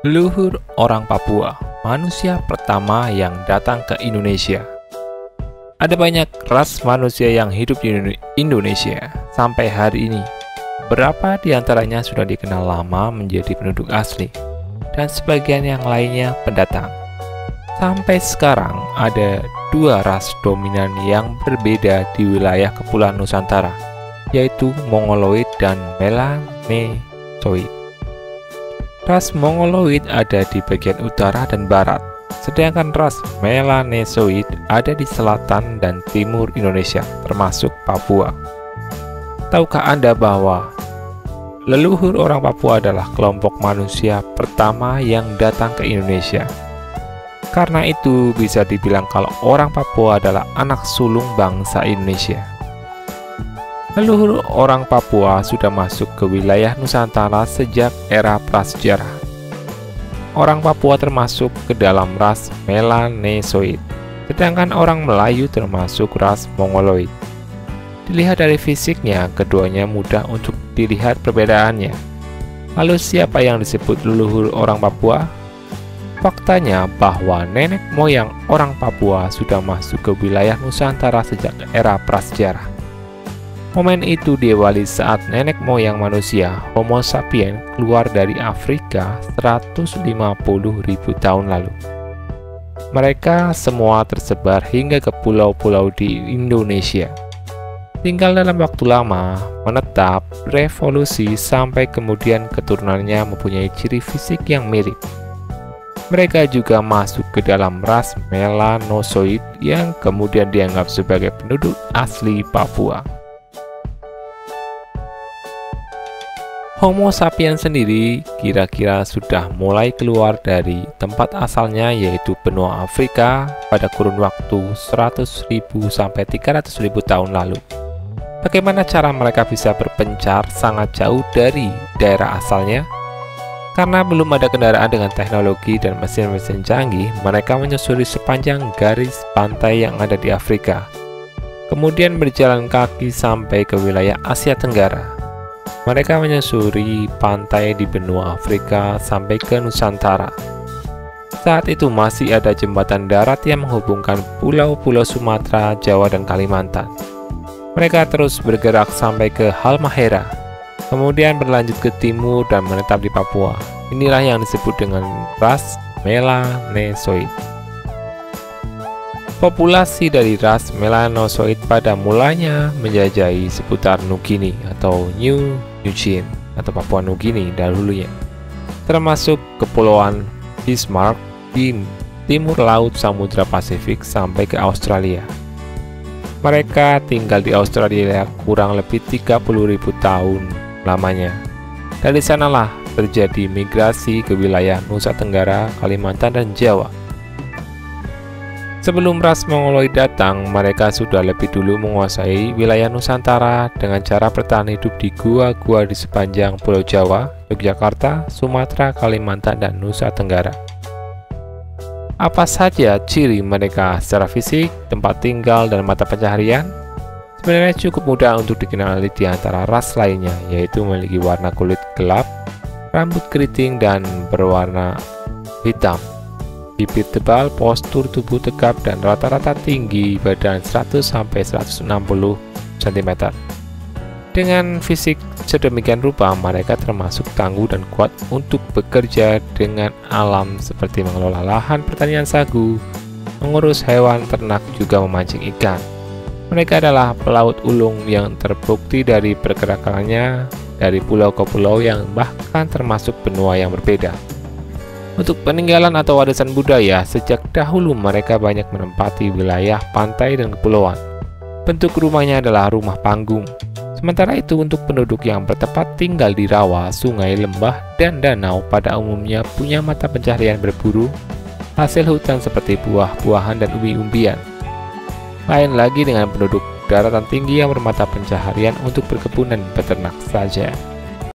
Leluhur orang Papua, manusia pertama yang datang ke Indonesia. Ada banyak ras manusia yang hidup di Indonesia sampai hari ini. Beberapa di antaranya sudah dikenal lama menjadi penduduk asli, dan sebagian yang lainnya pendatang. Sampai sekarang ada dua ras dominan yang berbeda di wilayah Kepulauan Nusantara, yaitu Mongoloid dan Melanesoid. Ras Mongoloid ada di bagian utara dan barat, sedangkan ras Melanesoid ada di selatan dan timur Indonesia, termasuk Papua. Tahukah Anda bahwa leluhur orang Papua adalah kelompok manusia pertama yang datang ke Indonesia? Karena itu bisa dibilang kalau orang Papua adalah anak sulung bangsa Indonesia. Leluhur orang Papua sudah masuk ke wilayah Nusantara sejak era prasejarah. Orang Papua termasuk ke dalam ras Melanesoid, sedangkan orang Melayu termasuk ras Mongoloid. Dilihat dari fisiknya, keduanya mudah untuk dilihat perbedaannya. Lalu siapa yang disebut leluhur orang Papua? Faktanya bahwa nenek moyang orang Papua sudah masuk ke wilayah Nusantara sejak era prasejarah. Momen itu diawali saat nenek moyang manusia, Homo sapiens, keluar dari Afrika 150.000 tahun lalu. Mereka semua tersebar hingga ke pulau-pulau di Indonesia. Tinggal dalam waktu lama, menetap, revolusi, sampai kemudian keturunannya mempunyai ciri fisik yang mirip. Mereka juga masuk ke dalam ras Melanosoid yang kemudian dianggap sebagai penduduk asli Papua. Homo sapiens sendiri kira-kira sudah mulai keluar dari tempat asalnya, yaitu benua Afrika pada kurun waktu 100.000 sampai 300.000 tahun lalu. Bagaimana cara mereka bisa berpencar sangat jauh dari daerah asalnya? Karena belum ada kendaraan dengan teknologi dan mesin-mesin canggih, mereka menyusuri sepanjang garis pantai yang ada di Afrika, kemudian berjalan kaki sampai ke wilayah Asia Tenggara. Mereka menyusuri pantai di benua Afrika sampai ke Nusantara. Saat itu masih ada jembatan darat yang menghubungkan pulau-pulau Sumatera, Jawa, dan Kalimantan. Mereka terus bergerak sampai ke Halmahera, kemudian berlanjut ke timur dan menetap di Papua. Inilah yang disebut dengan ras Melanesoid. Populasi dari ras Melanosoid pada mulanya menjelajahi seputar Nugini atau New Guinea atau Papua Nugini dahulunya, termasuk Kepulauan Bismarck di timur laut Samudra Pasifik sampai ke Australia. Mereka tinggal di Australia kurang lebih 30.000 tahun lamanya. Dari sanalah terjadi migrasi ke wilayah Nusa Tenggara, Kalimantan, dan Jawa. Sebelum ras Mongoloid datang, mereka sudah lebih dulu menguasai wilayah Nusantara dengan cara bertahan hidup di gua-gua di sepanjang Pulau Jawa, Yogyakarta, Sumatera, Kalimantan, dan Nusa Tenggara. Apa saja ciri mereka secara fisik, tempat tinggal, dan mata pencaharian? Sebenarnya cukup mudah untuk dikenali di antara ras lainnya, yaitu memiliki warna kulit gelap, rambut keriting, dan berwarna hitam. Bibir tebal, postur tubuh tegap, dan rata-rata tinggi badan 100-160 cm. Dengan fisik sedemikian rupa, mereka termasuk tangguh dan kuat untuk bekerja dengan alam seperti mengelola lahan pertanian sagu, mengurus hewan ternak, juga memancing ikan. Mereka adalah pelaut ulung yang terbukti dari pergerakannya dari pulau ke pulau yang bahkan termasuk benua yang berbeda. Untuk peninggalan atau warisan budaya, sejak dahulu mereka banyak menempati wilayah pantai dan kepulauan. Bentuk rumahnya adalah rumah panggung. Sementara itu untuk penduduk yang bertempat tinggal di rawa, sungai, lembah, dan danau pada umumnya punya mata pencaharian berburu, hasil hutan seperti buah-buahan dan umbi-umbian. Lain lagi dengan penduduk daratan tinggi yang bermata pencaharian untuk berkebun dan beternak saja.